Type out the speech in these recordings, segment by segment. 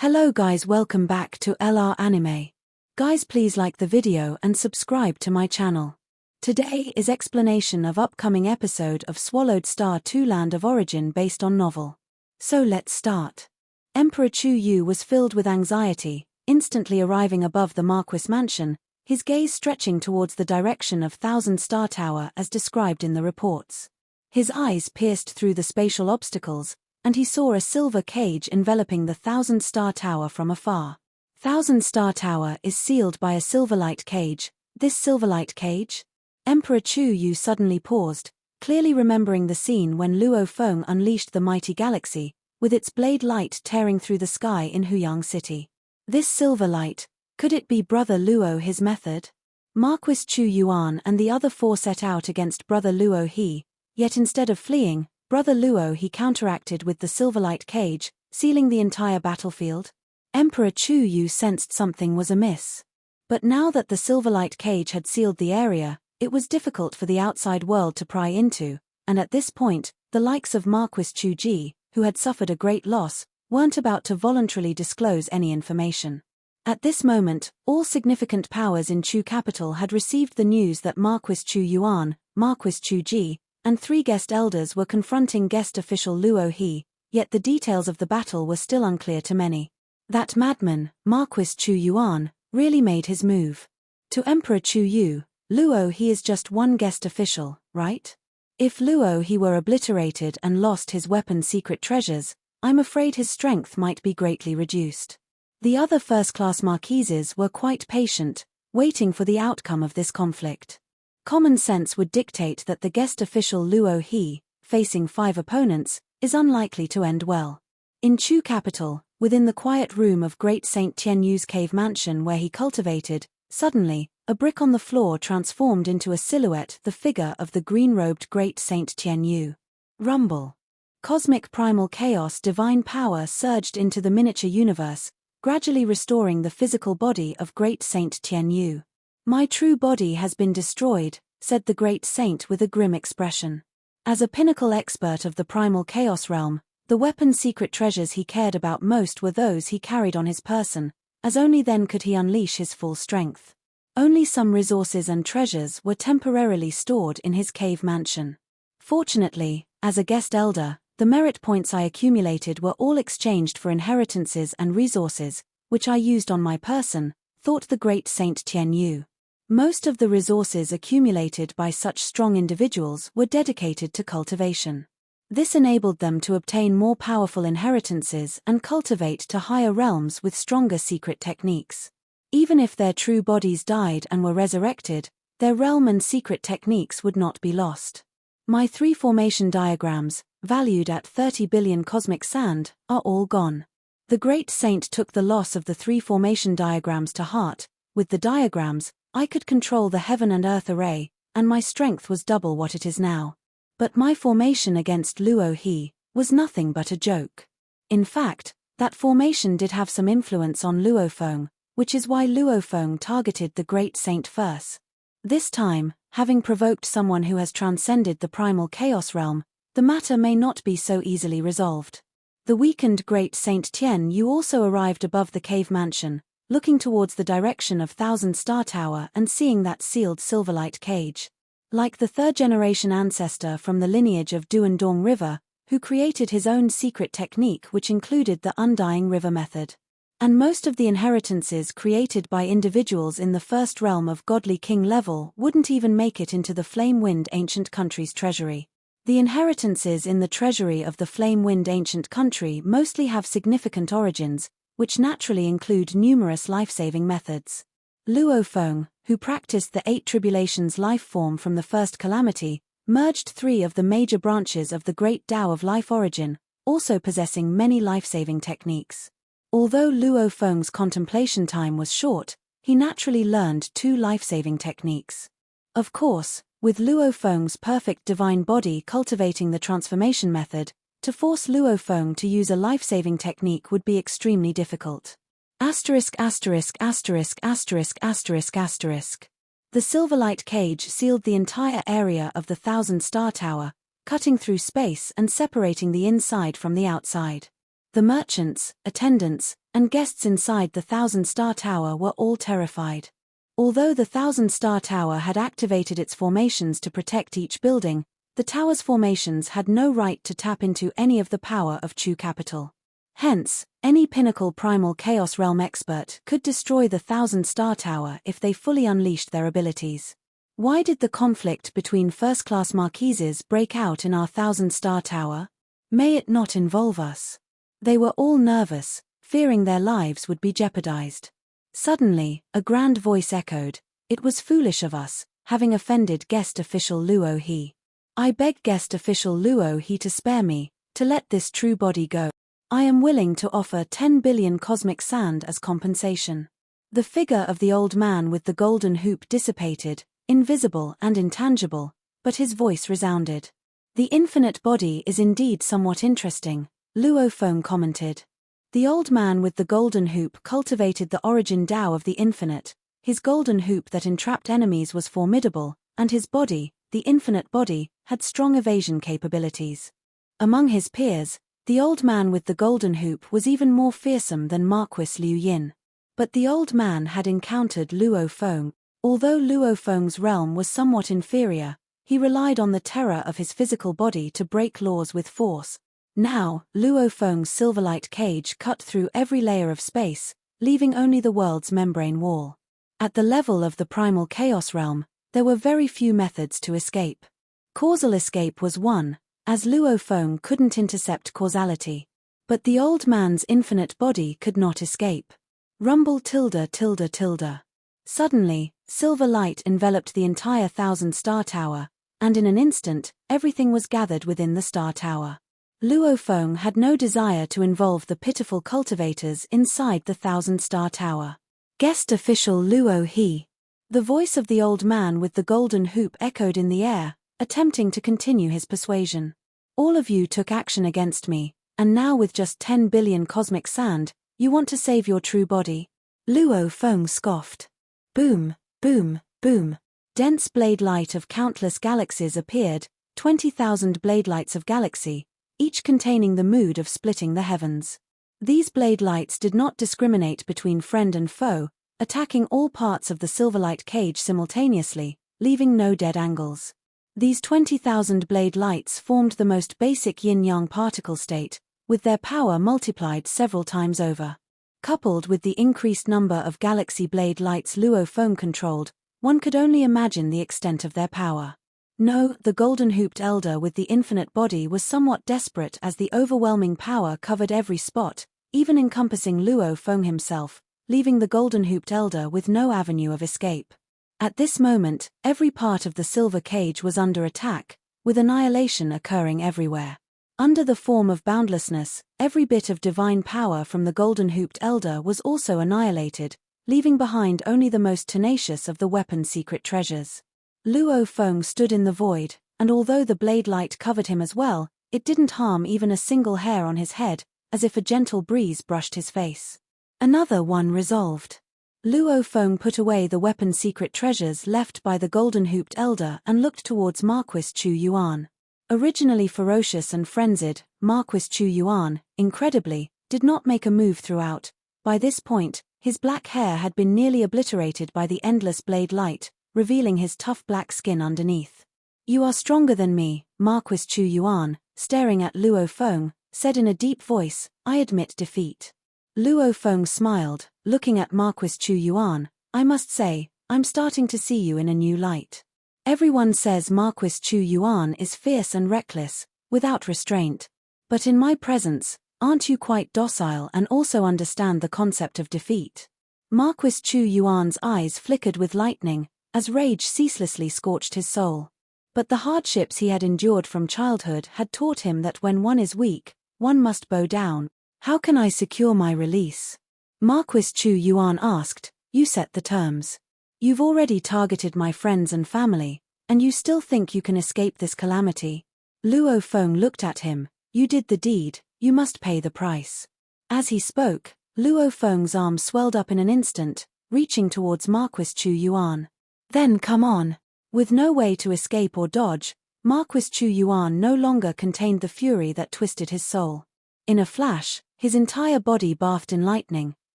Hello guys, welcome back to LR Anime. Guys, please like the video and subscribe to my channel. Today is explanation of upcoming episode of Swallowed Star 2 Land of Origin based on novel. So let's start. Emperor Chu Yu was filled with anxiety, instantly arriving above the Marquis mansion, his gaze stretching towards the direction of Thousand Star Tower as described in the reports. His eyes pierced through the spatial obstacles, and he saw a silver cage enveloping the Thousand Star Tower from afar. Thousand Star Tower is sealed by a silverlight cage. This silverlight cage? Emperor Chu Yu suddenly paused, clearly remembering the scene when Luo Feng unleashed the mighty galaxy, with its blade light tearing through the sky in Huyang City. This silver light, could it be Brother Luo his method? Marquis Chu Yuan and the other four set out against Brother Luo He, yet instead of fleeing, Brother Luo He counteracted with the silverlight cage, sealing the entire battlefield. Emperor Chu Yu sensed something was amiss. But now that the silverlight cage had sealed the area, it was difficult for the outside world to pry into, and at this point, the likes of Marquis Chu Ji, who had suffered a great loss, weren't about to voluntarily disclose any information. At this moment, all significant powers in Chu capital had received the news that Marquis Chu Yuan, Marquis Chu Ji, and three guest elders were confronting guest official Luo He, yet the details of the battle were still unclear to many. That madman, Marquis Chu Yuan, really made his move. To Emperor Chu Yu, Luo He is just one guest official, right? If Luo He were obliterated and lost his weapon secret treasures, I'm afraid his strength might be greatly reduced. The other first-class marquises were quite patient, waiting for the outcome of this conflict. Common sense would dictate that the guest official Luo He, facing 5 opponents, is unlikely to end well. In Chu capital, within the quiet room of Great Saint Tian Yu's cave mansion where he cultivated, suddenly, a brick on the floor transformed into a silhouette, the figure of the green-robed Great Saint Tian Yu. Rumble. Cosmic primal chaos, divine power surged into the miniature universe, gradually restoring the physical body of Great Saint Tian Yu. "My true body has been destroyed," said the great saint with a grim expression. As a pinnacle expert of the primal chaos realm, the weapon secret treasures he cared about most were those he carried on his person, as only then could he unleash his full strength. Only some resources and treasures were temporarily stored in his cave mansion. Fortunately, as a guest elder, the merit points I accumulated were all exchanged for inheritances and resources, which I used on my person, thought the great Saint Tian Yu. Most of the resources accumulated by such strong individuals were dedicated to cultivation. This enabled them to obtain more powerful inheritances and cultivate to higher realms with stronger secret techniques. Even if their true bodies died and were resurrected, their realm and secret techniques would not be lost. My 3 formation diagrams, valued at 30 billion cosmic sand, are all gone. The great saint took the loss of the 3 formation diagrams to heart. With the diagrams, I could control the heaven and earth array, and my strength was double what it is now. But my formation against Luo He was nothing but a joke. In fact, that formation did have some influence on Luo Feng, which is why Luo Feng targeted the great saint first. This time, having provoked someone who has transcended the primal chaos realm, the matter may not be so easily resolved. The weakened great Saint Tian Yu also arrived above the cave mansion, looking towards the direction of Thousand Star Tower and seeing that sealed silverlight cage. Like the third-generation ancestor from the lineage of Duandong River, who created his own secret technique which included the Undying River method. And most of the inheritances created by individuals in the first realm of Godly King level wouldn't even make it into the Flame Wind Ancient Country's treasury. The inheritances in the treasury of the Flame Wind Ancient Country mostly have significant origins, which naturally include numerous life-saving methods. Luo Feng, who practiced the 8 tribulations life form from the first calamity, merged 3 of the major branches of the Great Tao of Life Origin, also possessing many life-saving techniques. Although Luo Feng's contemplation time was short, he naturally learned 2 life-saving techniques. Of course, with Luo Feng's perfect divine body cultivating the transformation method, to force Luo Feng to use a life-saving technique would be extremely difficult. Asterisk asterisk asterisk asterisk asterisk asterisk. The silverlight cage sealed the entire area of the Thousand Star Tower, cutting through space and separating the inside from the outside. The merchants, attendants, and guests inside the Thousand-Star Tower were all terrified. Although the Thousand-Star Tower had activated its formations to protect each building, the tower's formations had no right to tap into any of the power of Chu Capital. Hence, any pinnacle primal Chaos Realm expert could destroy the Thousand-Star Tower if they fully unleashed their abilities. Why did the conflict between first-class marquises break out in our Thousand-Star Tower? May it not involve us. They were all nervous, fearing their lives would be jeopardized. Suddenly, a grand voice echoed, "It was foolish of us, having offended guest official Luo He. I beg guest official Luo He to spare me, to let this true body go. I am willing to offer 10 billion cosmic sand as compensation." The figure of the old man with the golden hoop dissipated, invisible and intangible, but his voice resounded. "The infinite body is indeed somewhat interesting," Luo Feng commented. The old man with the golden hoop cultivated the origin Tao of the infinite. His golden hoop that entrapped enemies was formidable, and his body, the infinite body, had strong evasion capabilities. Among his peers, the old man with the golden hoop was even more fearsome than Marquis Liu Yin. But the old man had encountered Luo Feng. Although Luo Feng's realm was somewhat inferior, he relied on the terror of his physical body to break laws with force. Now, Luo Feng's silverlight cage cut through every layer of space, leaving only the world's membrane wall. At the level of the primal chaos realm, there were very few methods to escape. Causal escape was one, as Luo Feng couldn't intercept causality. But the old man's infinite body could not escape. Rumble tilde tilde tilde. Suddenly, silver light enveloped the entire Thousand-Star Tower, and in an instant, everything was gathered within the Star Tower. Luo Feng had no desire to involve the pitiful cultivators inside the Thousand-Star Tower. Guest official Luo He. The voice of the old man with the golden hoop echoed in the air, attempting to continue his persuasion. "All of you took action against me, and now with just 10 billion cosmic sand, you want to save your true body?" Luo Feng scoffed. Boom, boom, boom. Dense blade light of countless galaxies appeared, 20,000 blade lights of galaxy, each containing the mood of splitting the heavens. These blade lights did not discriminate between friend and foe, attacking all parts of the silverlight cage simultaneously, leaving no dead angles. These 20,000 blade lights formed the most basic yin-yang particle state, with their power multiplied several times over. Coupled with the increased number of galaxy blade lights Luo Feng controlled, one could only imagine the extent of their power. No, the golden-hooped elder with the infinite body was somewhat desperate as the overwhelming power covered every spot, even encompassing Luo Feng himself, leaving the golden-hooped elder with no avenue of escape. At this moment, every part of the silver cage was under attack, with annihilation occurring everywhere. Under the form of boundlessness, every bit of divine power from the golden-hooped elder was also annihilated, leaving behind only the most tenacious of the weapon's secret treasures. Luo Feng stood in the void, and although the blade light covered him as well, it didn't harm even a single hair on his head, as if a gentle breeze brushed his face. Another one resolved. Luo Feng put away the weapon's secret treasures left by the golden-hooped elder and looked towards Marquis Chu Yuan. Originally ferocious and frenzied, Marquis Chu Yuan, incredibly, did not make a move throughout. By this point, his black hair had been nearly obliterated by the endless blade light, revealing his tough black skin underneath. "You are stronger than me," Marquis Chu Yuan, staring at Luo Feng, said in a deep voice, "I admit defeat." Luo Feng smiled, looking at Marquis Chu Yuan. "I must say, I'm starting to see you in a new light. Everyone says Marquis Chu Yuan is fierce and reckless, without restraint. But in my presence, aren't you quite docile and also understand the concept of defeat?" Marquis Chu Yuan's eyes flickered with lightning, as rage ceaselessly scorched his soul. But the hardships he had endured from childhood had taught him that when one is weak, one must bow down. "How can I secure my release?" Marquis Chu Yuan asked. "You set the terms. You've already targeted my friends and family, and you still think you can escape this calamity?" Luo Feng looked at him. "You did the deed, you must pay the price." As he spoke, Luo Feng's arm swelled up in an instant, reaching towards Marquis Chu Yuan. "Then come on." With no way to escape or dodge, Marquis Chu Yuan no longer contained the fury that twisted his soul. In a flash, His entire body bathed in lightning,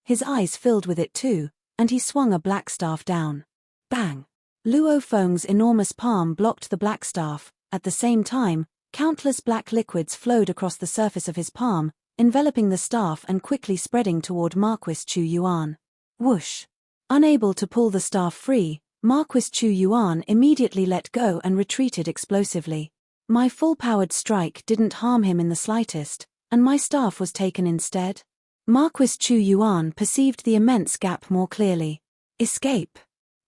his eyes filled with it too, and he swung a black staff down. Bang! Luo Feng's enormous palm blocked the black staff. At the same time, countless black liquids flowed across the surface of his palm, enveloping the staff and quickly spreading toward Marquis Chu Yuan. Whoosh! Unable to pull the staff free, Marquis Chu Yuan immediately let go and retreated explosively. My full-powered strike didn't harm him in the slightest, and my staff was taken instead. Marquis Chu Yuan perceived the immense gap more clearly. Escape!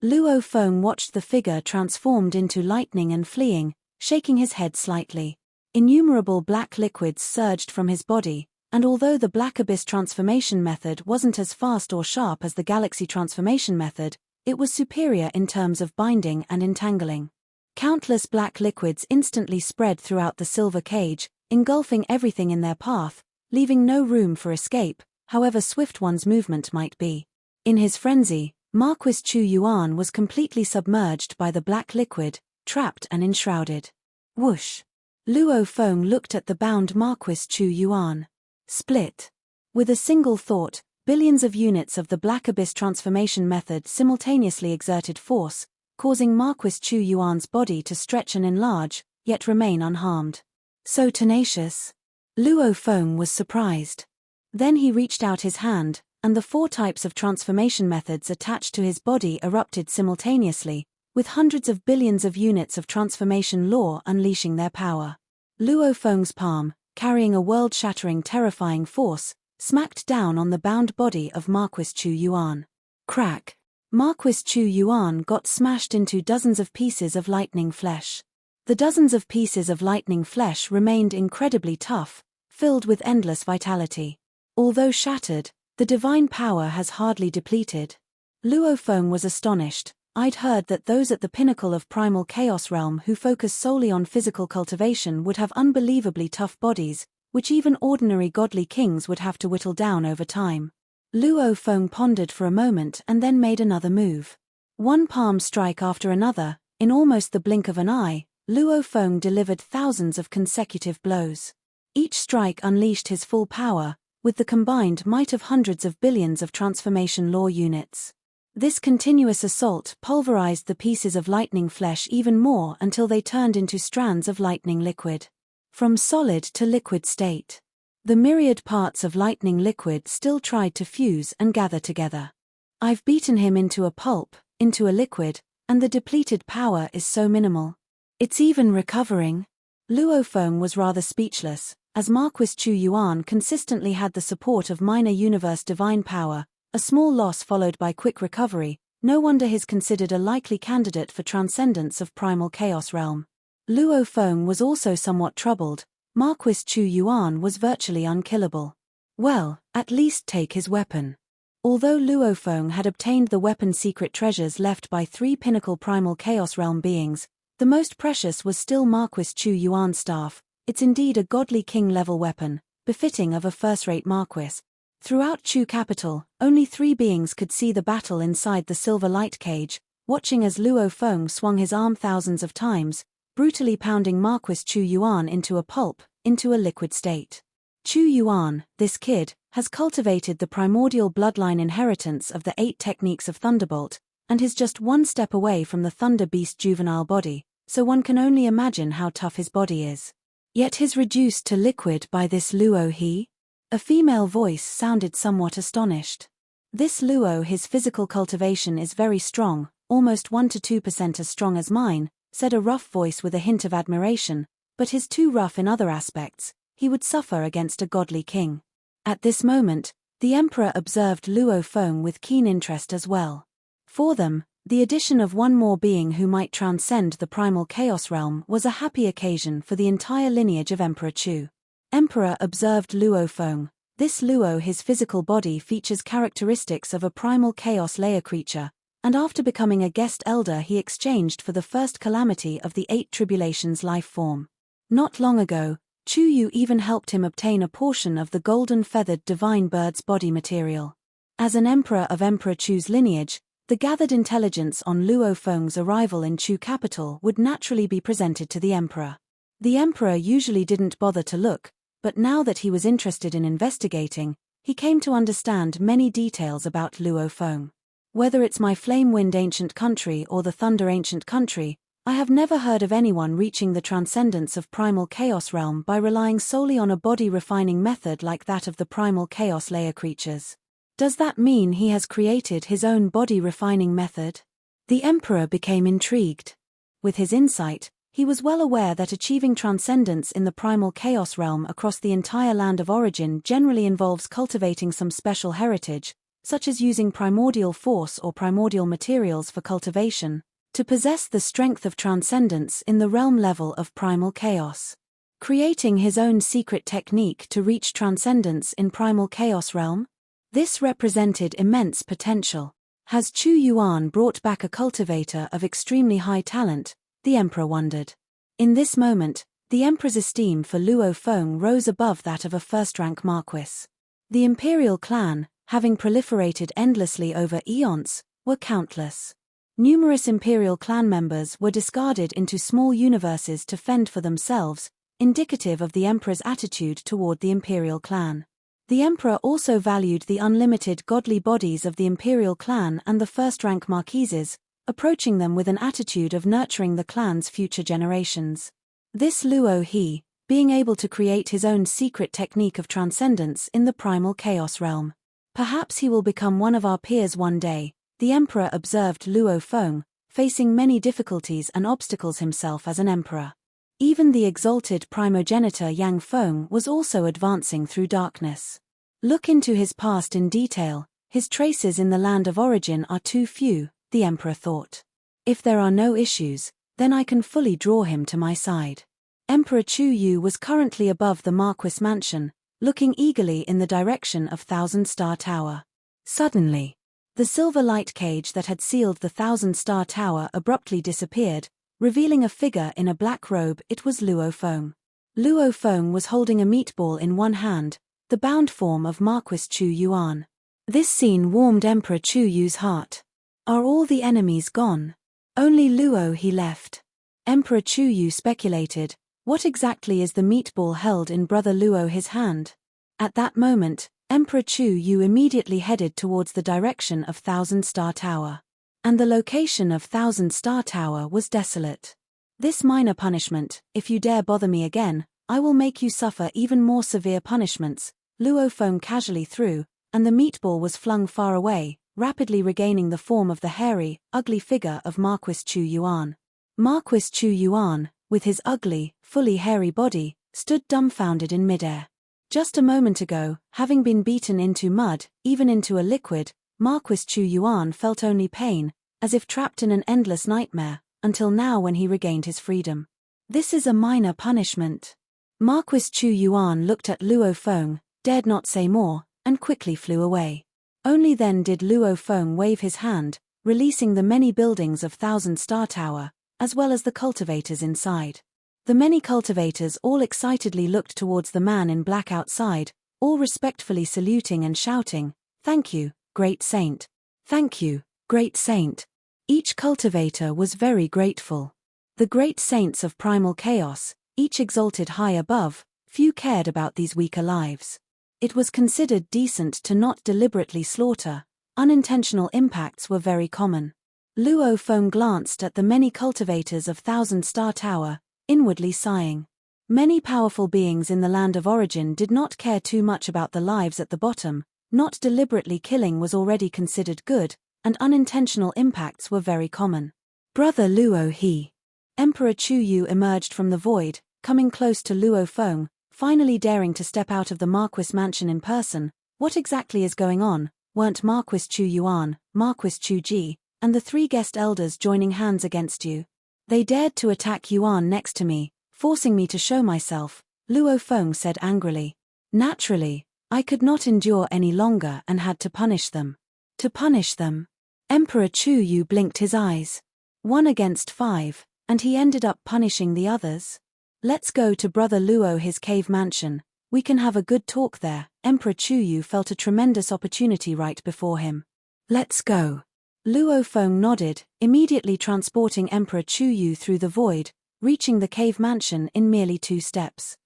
Luo Feng watched the figure transformed into lightning and fleeing, shaking his head slightly. Innumerable black liquids surged from his body, and although the Black Abyss transformation method wasn't as fast or sharp as the Galaxy transformation method, it was superior in terms of binding and entangling. Countless black liquids instantly spread throughout the silver cage, engulfing everything in their path, leaving no room for escape, however swift one's movement might be. In his frenzy, Marquis Chu Yuan was completely submerged by the black liquid, trapped and enshrouded. Whoosh! Luo Feng looked at the bound Marquis Chu Yuan. Split. With a single thought, billions of units of the Black Abyss transformation method simultaneously exerted force, causing Marquis Chu Yuan's body to stretch and enlarge, yet remain unharmed. So tenacious. Luo Feng was surprised. Then he reached out his hand, and the 4 types of transformation methods attached to his body erupted simultaneously, with hundreds of billions of units of transformation law unleashing their power. Luo Feng's palm, carrying a world-shattering terrifying force, smacked down on the bound body of Marquis Chu Yuan. Crack! Marquis Chu Yuan got smashed into dozens of pieces of lightning flesh. The dozens of pieces of lightning flesh remained incredibly tough, filled with endless vitality. Although shattered, the divine power has hardly depleted. Luo Feng was astonished. I'd heard that those at the pinnacle of primal chaos realm who focus solely on physical cultivation would have unbelievably tough bodies, which even ordinary godly kings would have to whittle down over time. Luo Feng pondered for a moment and then made another move. One palm strike after another, in almost the blink of an eye, Luo Feng delivered thousands of consecutive blows. Each strike unleashed his full power, with the combined might of hundreds of billions of transformation law units. This continuous assault pulverized the pieces of lightning flesh even more until they turned into strands of lightning liquid. From solid to liquid state. The myriad parts of lightning liquid still tried to fuse and gather together. I've beaten him into a pulp, into a liquid, and the depleted power is so minimal. It's even recovering. Luo Feng was rather speechless, as Marquis Chu Yuan consistently had the support of minor universe divine power, a small loss followed by quick recovery. No wonder he's considered a likely candidate for transcendence of primal chaos realm. Luo Feng was also somewhat troubled. Marquis Chu Yuan was virtually unkillable. Well, at least take his weapon. Although Luo Feng had obtained the weapon's secret treasures left by 3 pinnacle primal chaos realm beings, the most precious was still Marquis Chu Yuan's staff. It's indeed a godly king-level weapon, befitting of a first-rate marquis. Throughout Chu capital, only 3 beings could see the battle inside the silver light cage, watching as Luo Feng swung his arm thousands of times, brutally pounding Marquis Chu Yuan into a pulp, into a liquid state. Chu Yuan, this kid, has cultivated the primordial bloodline inheritance of the 8 techniques of Thunderbolt, and is just one step away from the Thunder Beast juvenile body, so one can only imagine how tough his body is. Yet he's reduced to liquid by this Luo he? A female voice sounded somewhat astonished. This Luo, his physical cultivation is very strong, almost 1 to 2% as strong as mine, said a rough voice with a hint of admiration, but he's too rough in other aspects, he would suffer against a godly king. At this moment, the emperor observed Luo Feng with keen interest as well. For them, the addition of one more being who might transcend the primal chaos realm was a happy occasion for the entire lineage of Emperor Chu. Emperor observed Luo Feng. This Luo, his physical body features characteristics of a primal chaos layer creature, and after becoming a guest elder he exchanged for the first calamity of the 8 tribulations life form. Not long ago, Chu Yu even helped him obtain a portion of the golden feathered divine bird's body material. As an emperor of Emperor Chu's lineage, the gathered intelligence on Luo Feng's arrival in Chu capital would naturally be presented to the emperor. The emperor usually didn't bother to look, But now that he was interested in investigating, he came to understand many details about Luo Feng. Whether it's my flame-wind ancient country or the thunder ancient country, I have never heard of anyone reaching the transcendence of primal chaos realm by relying solely on a body-refining method like that of the primal chaos layer creatures. Does that mean he has created his own body-refining method? The Emperor became intrigued. With his insight, he was well aware that achieving transcendence in the primal chaos realm across the entire land of origin generally involves cultivating some special heritage, such as using primordial force or primordial materials for cultivation, to possess the strength of transcendence in the realm level of primal chaos. Creating his own secret technique to reach transcendence in primal chaos realm? This represented immense potential. Has Chu Yuan brought back a cultivator of extremely high talent? The Emperor wondered. In this moment, the Emperor's esteem for Luo Feng rose above that of a first-rank marquis. The imperial clan, having proliferated endlessly over eons, were countless. Numerous imperial clan members were discarded into small universes to fend for themselves, indicative of the Emperor's attitude toward the imperial clan. The Emperor also valued the unlimited godly bodies of the imperial clan and the first-rank marquises, approaching them with an attitude of nurturing the clan's future generations. This Luo He, being able to create his own secret technique of transcendence in the primal chaos realm. Perhaps he will become one of our peers one day, the Emperor observed Luo Feng, facing many difficulties and obstacles himself as an emperor. Even the exalted primogenitor Yang Feng was also advancing through darkness. Look into his past in detail, his traces in the land of origin are too few, the Emperor thought. If there are no issues, then I can fully draw him to my side. Emperor Chu Yu was currently above the Marquis mansion, looking eagerly in the direction of Thousand Star Tower. Suddenly, the silver light cage that had sealed the Thousand Star Tower abruptly disappeared, revealing a figure in a black robe. It was Luo Feng. Luo Feng was holding a meatball in one hand, the bound form of Marquis Chu Yuan. This scene warmed Emperor Chu Yu's heart. Are all the enemies gone? Only Luo He left. Emperor Chu Yu speculated, what exactly is the meatball held in Brother Luo He's hand? At that moment, Emperor Chu Yu immediately headed towards the direction of Thousand Star Tower. And the location of Thousand Star Tower was desolate. This minor punishment, if you dare bother me again, I will make you suffer even more severe punishments, Luo Feng casually threw, and the meatball was flung far away, rapidly regaining the form of the hairy, ugly figure of Marquis Chu Yuan. Marquis Chu Yuan, with his ugly, fully hairy body, stood dumbfounded in midair. Just a moment ago, having been beaten into mud, even into a liquid, Marquis Chu Yuan felt only pain, as if trapped in an endless nightmare, until now when he regained his freedom. This is a minor punishment. Marquis Chu Yuan looked at Luo Feng, dared not say more, and quickly flew away. Only then did Luo Feng wave his hand, releasing the many buildings of Thousand Star Tower, as well as the cultivators inside. The many cultivators all excitedly looked towards the man in black outside, all respectfully saluting and shouting, "Thank you, great saint. Thank you, great saint." Each cultivator was very grateful. The great saints of primal chaos, each exalted high above, few cared about these weaker lives. It was considered decent to not deliberately slaughter. Unintentional impacts were very common. Luo Feng glanced at the many cultivators of Thousand Star Tower, inwardly sighing. Many powerful beings in the land of origin did not care too much about the lives at the bottom. Not deliberately killing was already considered good, and unintentional impacts were very common. Brother Luo He. Emperor Chu Yu emerged from the void, coming close to Luo Feng, finally daring to step out of the Marquis mansion in person. What exactly is going on? Weren't Marquis Chu Yuan, Marquis Chu Ji, and the three guest elders joining hands against you? They dared to attack Yuan next to me, forcing me to show myself, Luo Feng said angrily. Naturally, I could not endure any longer and had to punish them. To punish them? Emperor Chu Yu blinked his eyes. 1 against 5, and he ended up punishing the others? Let's go to Brother Luo his cave mansion, we can have a good talk there. Emperor Chu Yu felt a tremendous opportunity right before him. Let's go. Luo Feng nodded, immediately transporting Emperor Chu Yu through the void, reaching the cave mansion in merely 2 steps.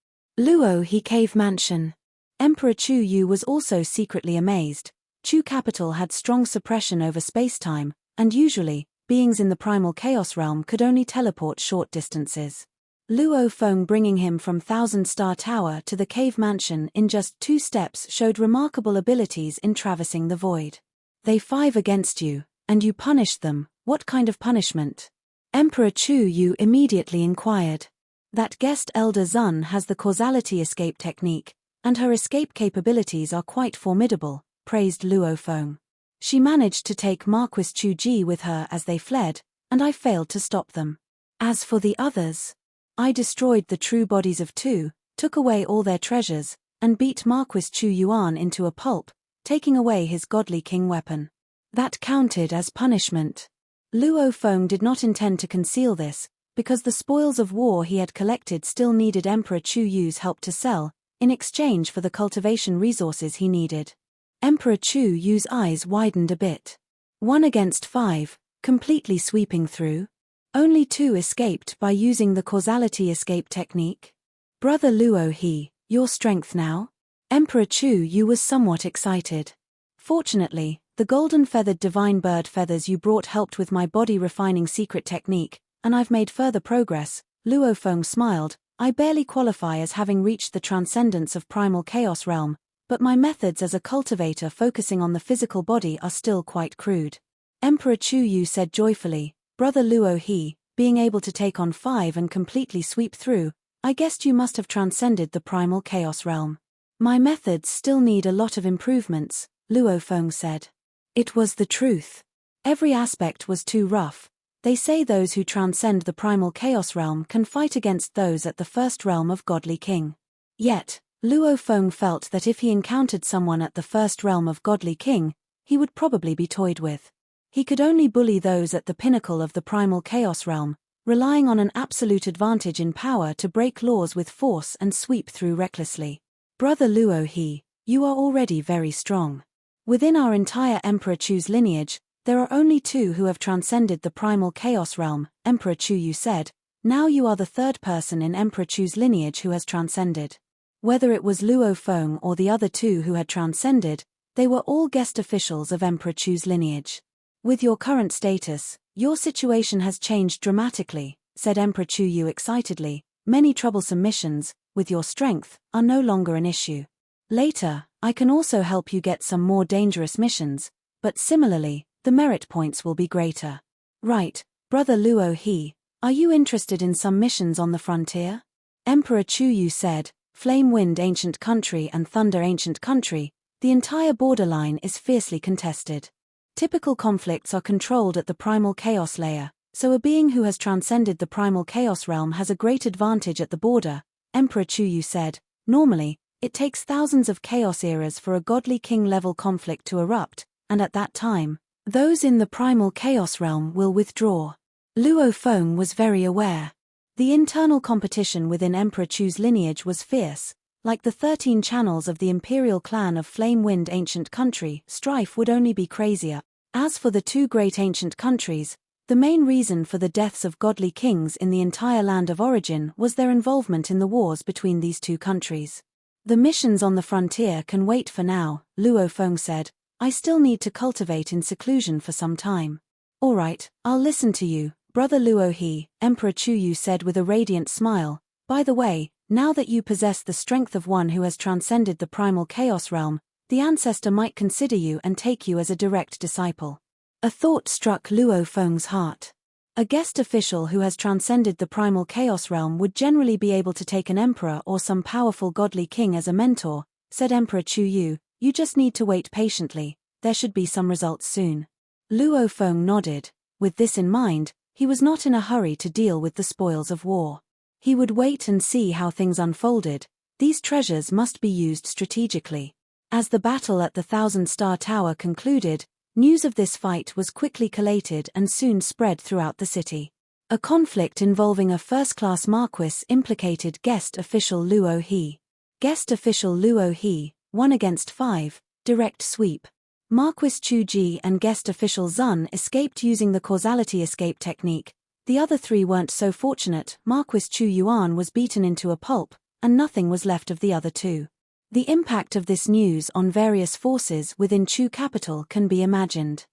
Luo He Cave Mansion. Emperor Chu Yu was also secretly amazed. Chu Capital had strong suppression over space-time, and usually, beings in the primal chaos realm could only teleport short distances. Luo Feng bringing him from Thousand Star Tower to the cave mansion in just 2 steps showed remarkable abilities in traversing the void. They 5 against you, and you punished them. What kind of punishment? Emperor Chu Yu immediately inquired. That guest Elder Zun has the causality escape technique, and her escape capabilities are quite formidable, praised Luo Feng. She managed to take Marquis Chu Ji with her as they fled, and I failed to stop them. As for the others, I destroyed the true bodies of 2, took away all their treasures, and beat Marquis Chu Yuan into a pulp, taking away his godly king weapon. That counted as punishment. Luo Feng did not intend to conceal this, because the spoils of war he had collected still needed Emperor Chu Yu's help to sell, in exchange for the cultivation resources he needed. Emperor Chu Yu's eyes widened a bit. 1 against 5, completely sweeping through. Only 2 escaped by using the causality escape technique. Brother Luo He, your strength now? Emperor Chu Yu was somewhat excited. Fortunately, the golden-feathered divine bird feathers you brought helped with my body-refining secret technique, and I've made further progress. Luo Feng smiled. I barely qualify as having reached the transcendence of primal chaos realm, but my methods as a cultivator focusing on the physical body are still quite crude. Emperor Chu Yu said joyfully, Brother Luo He, being able to take on 5 and completely sweep through, I guessed you must have transcended the primal chaos realm. My methods still need a lot of improvements, Luo Feng said. It was the truth. Every aspect was too rough. They say those who transcend the primal chaos realm can fight against those at the first realm of godly king. Yet, Luo Feng felt that if he encountered someone at the first realm of godly king, he would probably be toyed with. He could only bully those at the pinnacle of the primal chaos realm, relying on an absolute advantage in power to break laws with force and sweep through recklessly. Brother Luo He, you are already very strong. Within our entire Emperor Chu's lineage, there are only 2 who have transcended the primal chaos realm, Emperor Chu Yu said. Now you are the 3rd person in Emperor Chu's lineage who has transcended. Whether it was Luo Feng or the other 2 who had transcended, they were all guest officials of Emperor Chu's lineage. With your current status, your situation has changed dramatically, said Emperor Chu Yu excitedly. Many troublesome missions, with your strength, are no longer an issue. Later, I can also help you get some more dangerous missions, but similarly, the merit points will be greater. Right, Brother Luo He, are you interested in some missions on the frontier? Emperor Chu Yu said, Flame Wind Ancient Country and Thunder Ancient Country, the entire borderline is fiercely contested. Typical conflicts are controlled at the primal chaos layer, so a being who has transcended the primal chaos realm has a great advantage at the border, Emperor Chu Yu said. Normally, it takes thousands of chaos eras for a godly king-level conflict to erupt, and at that time, those in the primal chaos realm will withdraw. Luo Feng was very aware. The internal competition within Emperor Chu's lineage was fierce. Like the 13 channels of the imperial clan of Flame Wind Ancient Country, strife would only be crazier. As for the 2 great ancient countries, the main reason for the deaths of godly kings in the entire land of origin was their involvement in the wars between these 2 countries. The missions on the frontier can wait for now, Luo Feng said. I still need to cultivate in seclusion for some time. All right, I'll listen to you, Brother Luo He, Emperor Chu Yu said with a radiant smile. By the way, now that you possess the strength of one who has transcended the primal chaos realm, the ancestor might consider you and take you as a direct disciple. A thought struck Luo Feng's heart. A guest official who has transcended the primal chaos realm would generally be able to take an emperor or some powerful godly king as a mentor, said Emperor Chu Yu. You just need to wait patiently, there should be some results soon. Luo Feng nodded. With this in mind, he was not in a hurry to deal with the spoils of war. He would wait and see how things unfolded. These treasures must be used strategically. As the battle at the Thousand Star Tower concluded, news of this fight was quickly collated and soon spread throughout the city. A conflict involving a first-class marquis implicated guest official Luo He. Guest official Luo He, 1 against 5, direct sweep. Marquis Chu Ji and guest official Zun escaped using the causality escape technique. The other 3 weren't so fortunate. Marquis Chu Yuan was beaten into a pulp, and nothing was left of the other two. The impact of this news on various forces within Chu capital can be imagined.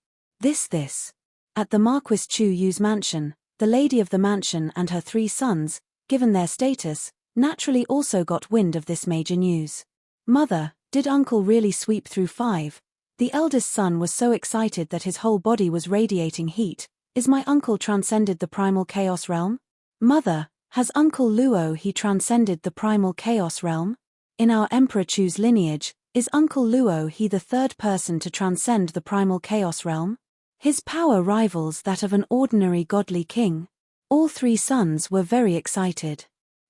At the Marquis Chu Yu's mansion, the lady of the mansion and her 3 sons, given their status, naturally also got wind of this major news. Mother, did uncle really sweep through 5? The eldest son was so excited that his whole body was radiating heat. Is my uncle transcended the primal chaos realm? Mother, has Uncle Luo he transcended the primal chaos realm? In our Emperor Chu's lineage, is Uncle Luo he the 3rd person to transcend the primal chaos realm? His power rivals that of an ordinary godly king. All 3 sons were very excited.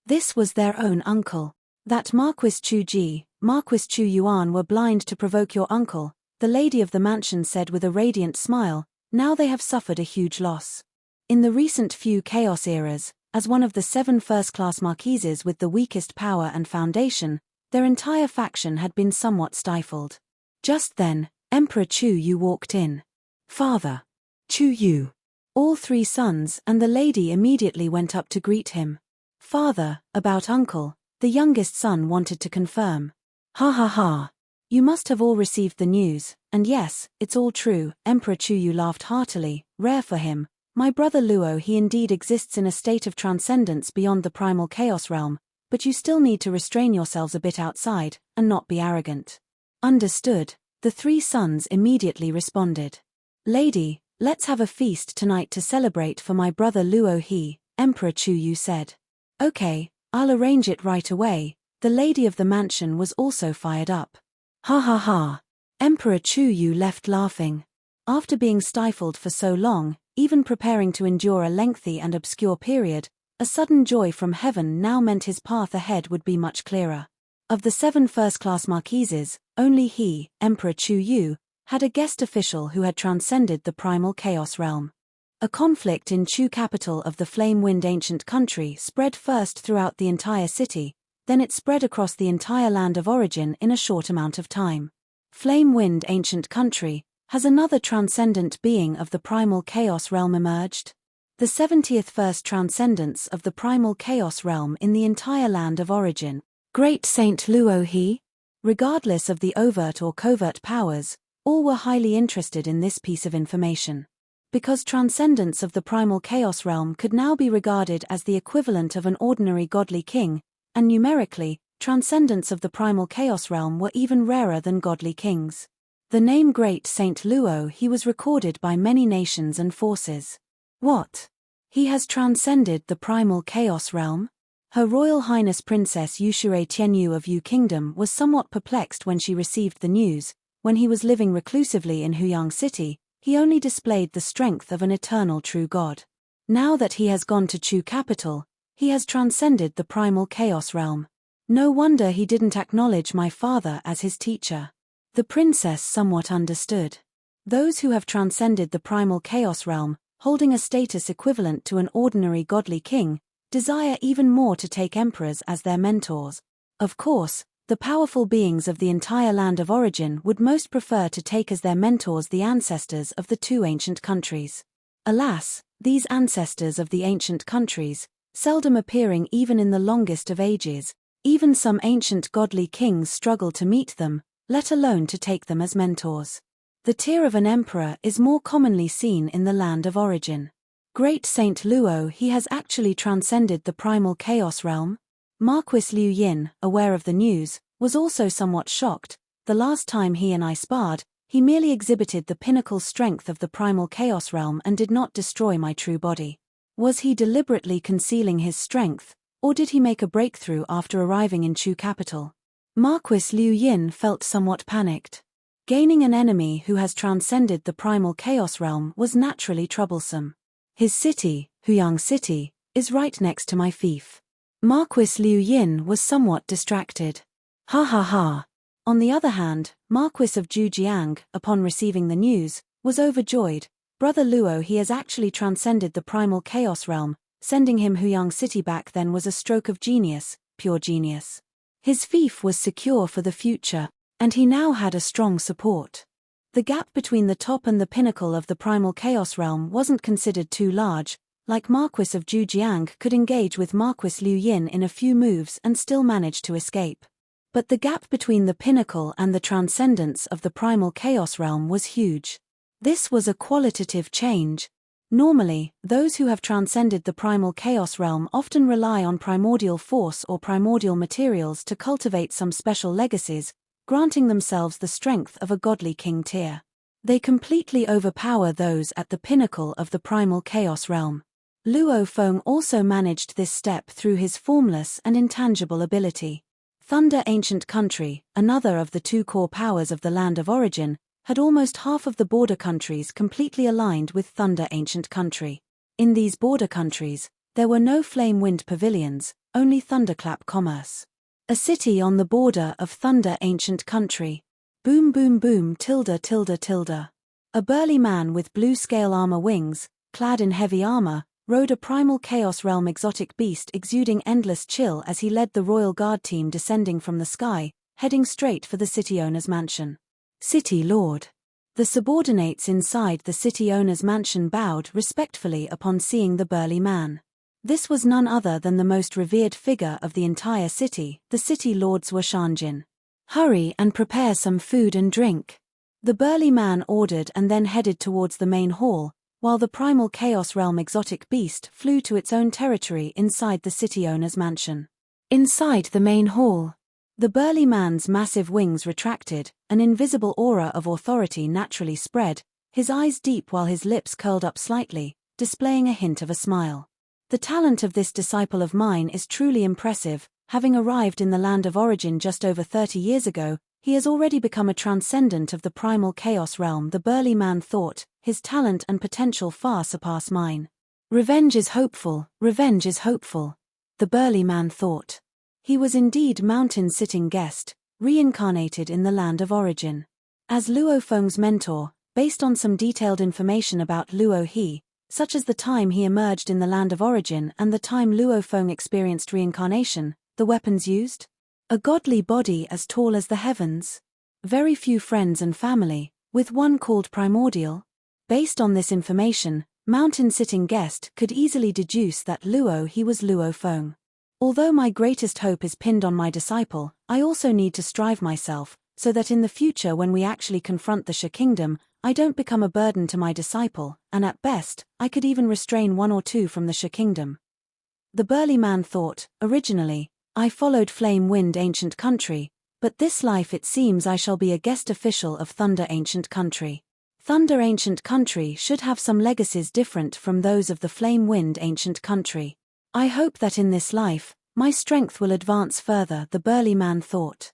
This was their own uncle. That Marquis Chu Ji, Marquis Chu Yuan were blind to provoke your uncle, the lady of the mansion said with a radiant smile. Now they have suffered a huge loss. In the recent few chaos eras, as one of the 7 first-class marquises with the weakest power and foundation, their entire faction had been somewhat stifled. Just then, Emperor Chu Yu walked in. Father. Chu Yu. All 3 sons and the lady immediately went up to greet him. Father, about uncle, the youngest son wanted to confirm. Ha ha ha. You must have all received the news, and yes, it's all true. Emperor Chu Yu laughed heartily. Rare for him. My brother Luo he indeed exists in a state of transcendence beyond the primal chaos realm, but you still need to restrain yourselves a bit outside, and not be arrogant. Understood, the 3 sons immediately responded. Lady, let's have a feast tonight to celebrate for my brother Luo he, Emperor Chu Yu said. Okay, I'll arrange it right away. The lady of the mansion was also fired up. Ha ha ha. Emperor Chu Yu left laughing. After being stifled for so long, even preparing to endure a lengthy and obscure period, a sudden joy from heaven now meant his path ahead would be much clearer. Of the 7 first-class marquises, only he, Emperor Chu Yu, had a guest official who had transcended the primal chaos realm. A conflict in Chu capital of the flame-wind ancient country spread first throughout the entire city, then it spread across the entire land of origin in a short amount of time. Flame-wind ancient country, has another transcendent being of the primal chaos realm emerged? The 70th first transcendence of the primal chaos realm in the entire land of origin. Great Saint Luo he? Regardless of the overt or covert powers, all were highly interested in this piece of information. Because transcendence of the primal chaos realm could now be regarded as the equivalent of an ordinary godly king, and numerically, transcendence of the primal chaos realm were even rarer than godly kings. The name Great Saint Luo he was recorded by many nations and forces. What? He has transcended the primal chaos realm? Her Royal Highness Princess Yushui Tianyu of Yu Kingdom was somewhat perplexed when she received the news. When he was living reclusively in Huyang City, he only displayed the strength of an eternal true god. Now that he has gone to Chu capital, he has transcended the primal chaos realm. No wonder he didn't acknowledge my father as his teacher. The princess somewhat understood. Those who have transcended the primal chaos realm, holding a status equivalent to an ordinary godly king, desire even more to take emperors as their mentors. Of course, the powerful beings of the entire land of origin would most prefer to take as their mentors the ancestors of the 2 ancient countries. Alas, these ancestors of the ancient countries, seldom appearing even in the longest of ages, even some ancient godly kings struggle to meet them, let alone to take them as mentors. The tier of an emperor is more commonly seen in the land of origin. Great Saint Luo he has actually transcended the primal chaos realm? Marquis Liu Yin, aware of the news, was also somewhat shocked. The last time he and I sparred, he merely exhibited the pinnacle strength of the primal chaos realm and did not destroy my true body. Was he deliberately concealing his strength, or did he make a breakthrough after arriving in Chu capital? Marquis Liu Yin felt somewhat panicked. Gaining an enemy who has transcended the primal chaos realm was naturally troublesome. His city, Huyang City, is right next to my fief. Marquis Liu Yin was somewhat distracted. Ha ha ha. On the other hand, Marquis of Zhujiang, upon receiving the news, was overjoyed. Brother Luo he has actually transcended the primal chaos realm. Sending him Huyang City back then was a stroke of genius, pure genius. His fief was secure for the future, and he now had a strong support. The gap between the top and the pinnacle of the primal chaos realm wasn't considered too large. like Marquis of Zhujiang, could engage with Marquis Liu Yin in a few moves and still manage to escape. But the gap between the pinnacle and the transcendence of the primal chaos realm was huge. This was a qualitative change. Normally, those who have transcended the primal chaos realm often rely on primordial force or primordial materials to cultivate some special legacies, granting themselves the strength of a godly king tier. They completely overpower those at the pinnacle of the primal chaos realm. Luo Feng also managed this step through his formless and intangible ability. Thunder Ancient Country, another of the two core powers of the Land of Origin, had almost half of the border countries completely aligned with Thunder Ancient Country. In these border countries, there were no flame wind pavilions, only thunderclap commerce. A city on the border of Thunder Ancient Country. Boom boom boom tilde tilde tilde. A burly man with blue scale armor wings, clad in heavy armor, rode a primal chaos realm exotic beast exuding endless chill as he led the royal guard team descending from the sky, heading straight for the city owner's mansion. City Lord. The subordinates inside the city owner's mansion bowed respectfully upon seeing the burly man. This was none other than the most revered figure of the entire city, the city lord's Washanjin. Hurry and prepare some food and drink. The burly man ordered and then headed towards the main hall, while the primal chaos realm exotic beast flew to its own territory inside the city owner's mansion. Inside the main hall, the burly man's massive wings retracted, an invisible aura of authority naturally spread, his eyes deep while his lips curled up slightly, displaying a hint of a smile. The talent of this disciple of mine is truly impressive. Having arrived in the Land of Origin just over 30 years ago, he has already become a transcendent of the primal chaos realm, the burly man thought. His talent and potential far surpass mine. Revenge is hopeful, revenge is hopeful. The burly man thought. He was indeed mountain-sitting guest, reincarnated in the Land of Origin. As Luo Feng's mentor, based on some detailed information about Luo He, such as the time he emerged in the Land of Origin and the time Luo Feng experienced reincarnation, the weapons used? A godly body as tall as the heavens. Very few friends and family, with one called primordial. Based on this information, mountain-sitting guest could easily deduce that Luo He was Luo Feng. Although my greatest hope is pinned on my disciple, I also need to strive myself, so that in the future when we actually confront the Sha Kingdom, I don't become a burden to my disciple, and at best, I could even restrain one or two from the Sha Kingdom. The burly man thought, originally, I followed Flame Wind Ancient Country, but this life it seems I shall be a guest official of Thunder Ancient Country. Thunder Ancient Country should have some legacies different from those of the Flame Wind Ancient Country. I hope that in this life, my strength will advance further, the burly man thought.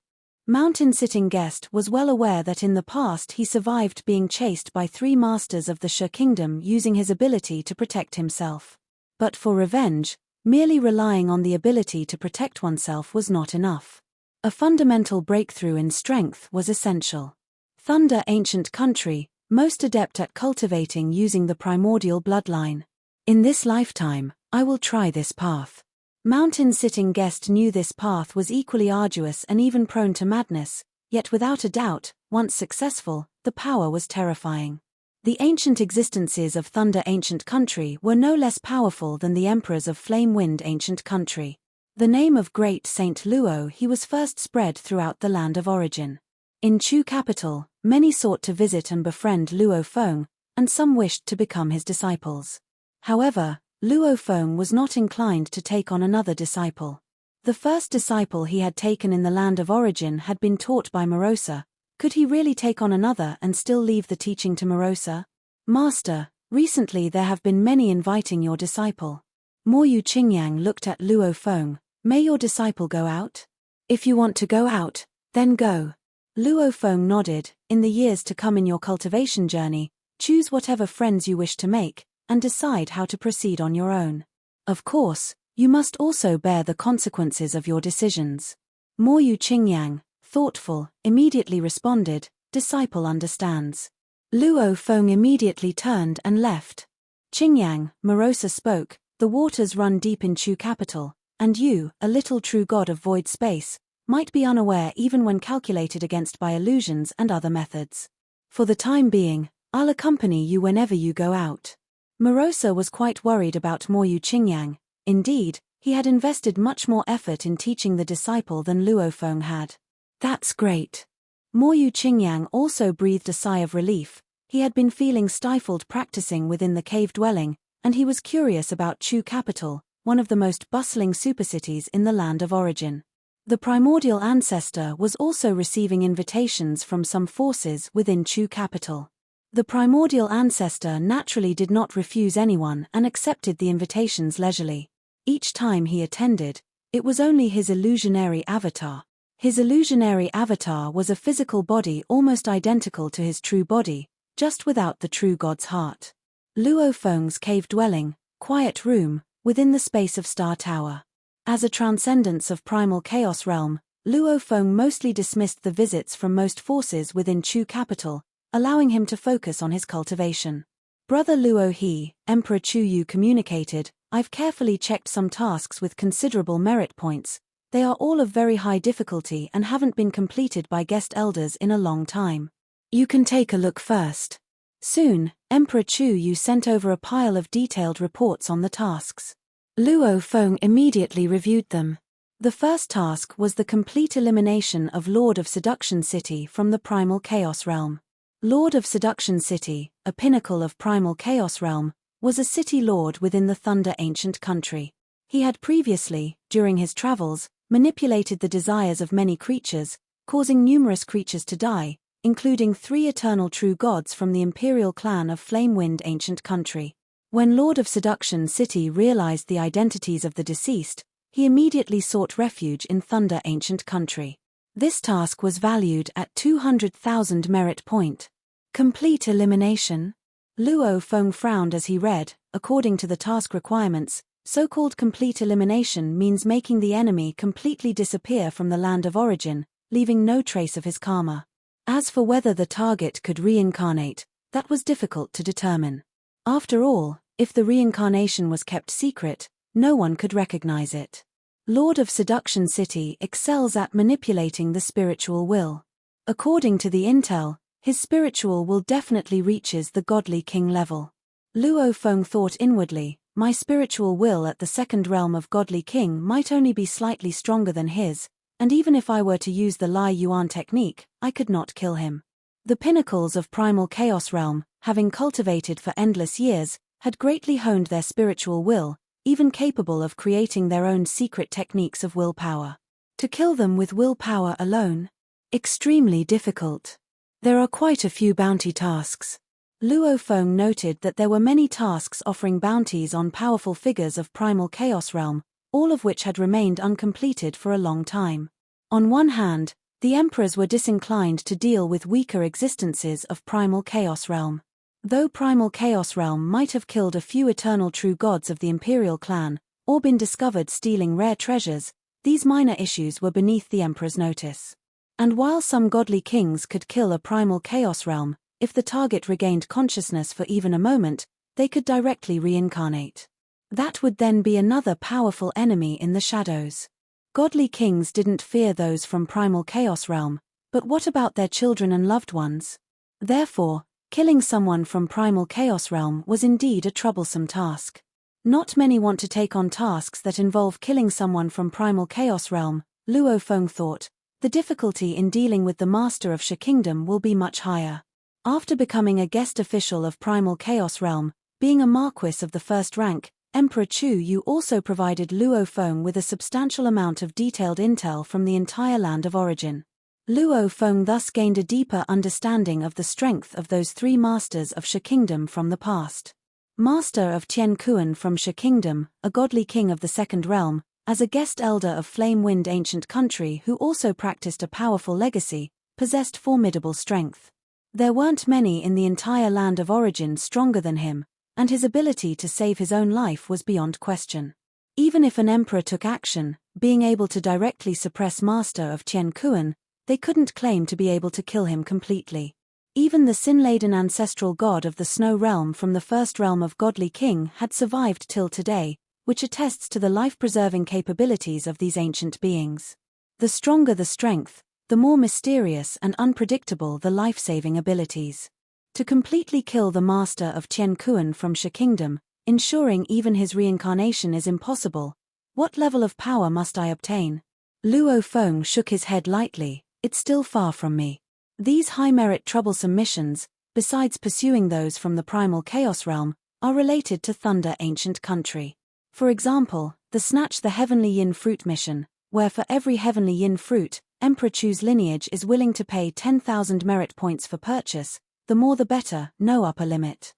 Mountain-sitting guest was well aware that in the past he survived being chased by 3 masters of the Sha Kingdom using his ability to protect himself. But for revenge, merely relying on the ability to protect oneself was not enough. A fundamental breakthrough in strength was essential. Thunder Ancient Country, most adept at cultivating using the primordial bloodline. In this lifetime, I will try this path. Mountain-sitting guest knew this path was equally arduous and even prone to madness, yet without a doubt, once successful, the power was terrifying. The ancient existences of Thunder Ancient Country were no less powerful than the emperors of Flame Wind Ancient Country. The name of Great Saint Luo He was first spread throughout the Land of Origin. In Chu capital, many sought to visit and befriend Luo Feng, and some wished to become his disciples. However, Luo Feng was not inclined to take on another disciple. The first disciple he had taken in the Land of Origin had been taught by Morosa. Could he really take on another and still leave the teaching to Morosa? Master, recently there have been many inviting your disciple. Moyu Qingyang looked at Luo Feng. May your disciple go out? If you want to go out, then go. Luo Feng nodded. In the years to come in your cultivation journey, choose whatever friends you wish to make, and decide how to proceed on your own. Of course, you must also bear the consequences of your decisions. Moyu Qingyang, thoughtful, immediately responded, disciple understands. Luo Feng immediately turned and left. Qingyang, Morosa spoke, the waters run deep in Chu capital, and you, a little true god of void space, might be unaware even when calculated against by illusions and other methods. For the time being, I'll accompany you whenever you go out. Morosa was quite worried about Moyu Qingyang. Indeed, he had invested much more effort in teaching the disciple than Luo Feng had. That's great. Moyu Qingyang also breathed a sigh of relief. He had been feeling stifled practicing within the cave dwelling, and he was curious about Chu Capital, one of the most bustling supercities in the land of origin. The primordial ancestor was also receiving invitations from some forces within Chu Capital. The primordial ancestor naturally did not refuse anyone and accepted the invitations leisurely. Each time he attended, it was only his illusionary avatar. His illusionary avatar was a physical body almost identical to his true body, just without the true god's heart. Luo Feng's cave dwelling, quiet room, within the space of Star Tower. As a transcendence of primal chaos realm, Luo Feng mostly dismissed the visits from most forces within Chu Capital, allowing him to focus on his cultivation. Brother Luo He, Emperor Chu Yu communicated, I've carefully checked some tasks with considerable merit points. They are all of very high difficulty and haven't been completed by guest elders in a long time. You can take a look first. Soon, Emperor Chu Yu sent over a pile of detailed reports on the tasks. Luo Feng immediately reviewed them. The first task was the complete elimination of Lord of Seduction City from the Primal Chaos Realm. Lord of Seduction City, a pinnacle of Primal Chaos Realm, was a city lord within the Thunder Ancient Country. He had previously, during his travels, manipulated the desires of many creatures, causing numerous creatures to die, including 3 eternal true gods from the imperial clan of Flamewind Ancient Country. When Lord of Seduction City realized the identities of the deceased, he immediately sought refuge in Thunder Ancient Country. This task was valued at 200,000 merit point. Complete elimination? Luo Feng frowned as he read. According to the task requirements, so-called complete elimination means making the enemy completely disappear from the land of origin, leaving no trace of his karma. As for whether the target could reincarnate, that was difficult to determine. After all, if the reincarnation was kept secret, no one could recognize it. Lord of Seduction City excels at manipulating the spiritual will. According to the intel, his spiritual will definitely reaches the godly king level. Luo Feng thought inwardly, my spiritual will at the second realm of godly king might only be slightly stronger than his, and even if I were to use the Lai Yuan technique, I could not kill him. The pinnacles of primal chaos realm, having cultivated for endless years, had greatly honed their spiritual will, even capable of creating their own secret techniques of willpower. To kill them with willpower alone? Extremely difficult. There are quite a few bounty tasks. Luo Feng noted that there were many tasks offering bounties on powerful figures of primal chaos realm, all of which had remained uncompleted for a long time. On one hand, the emperors were disinclined to deal with weaker existences of primal chaos realm. Though primal chaos realm might have killed a few eternal true gods of the imperial clan, or been discovered stealing rare treasures, these minor issues were beneath the emperor's notice. And while some godly kings could kill a primal chaos realm, if the target regained consciousness for even a moment, they could directly reincarnate. That would then be another powerful enemy in the shadows. Godly kings didn't fear those from primal chaos realm, but what about their children and loved ones? Therefore, killing someone from primal chaos realm was indeed a troublesome task. Not many want to take on tasks that involve killing someone from primal chaos realm, Luo Feng thought. The difficulty in dealing with the master of Shi Kingdom will be much higher. After becoming a guest official of primal chaos realm, being a marquis of the first rank, Emperor Chu Yu also provided Luo Feng with a substantial amount of detailed intel from the entire land of origin. Luo Feng thus gained a deeper understanding of the strength of those 3 masters of Shi Kingdom from the past. Master of Tian Kuan from Shi Kingdom, a godly king of the second realm, as a guest elder of Flamewind Ancient Country who also practiced a powerful legacy, possessed formidable strength. There weren't many in the entire land of origin stronger than him, and his ability to save his own life was beyond question. Even if an emperor took action, being able to directly suppress Master of Tian Kuan, they couldn't claim to be able to kill him completely. Even the sin-laden ancestral god of the Snow Realm from the first realm of Godly King had survived till today, which attests to the life-preserving capabilities of these ancient beings. The stronger the strength, the more mysterious and unpredictable the life-saving abilities. To completely kill the master of Tien Kuan from Shi Kingdom, ensuring even his reincarnation is impossible. What level of power must I obtain? Luo Feng shook his head lightly. It's still far from me. These high-merit troublesome missions, besides pursuing those from the primal chaos realm, are related to Thunder Ancient Country. For example, the Snatch the Heavenly Yin Fruit mission, where for every Heavenly Yin fruit, Emperor Chu's lineage is willing to pay 10,000 merit points for purchase, the more the better, no upper limit.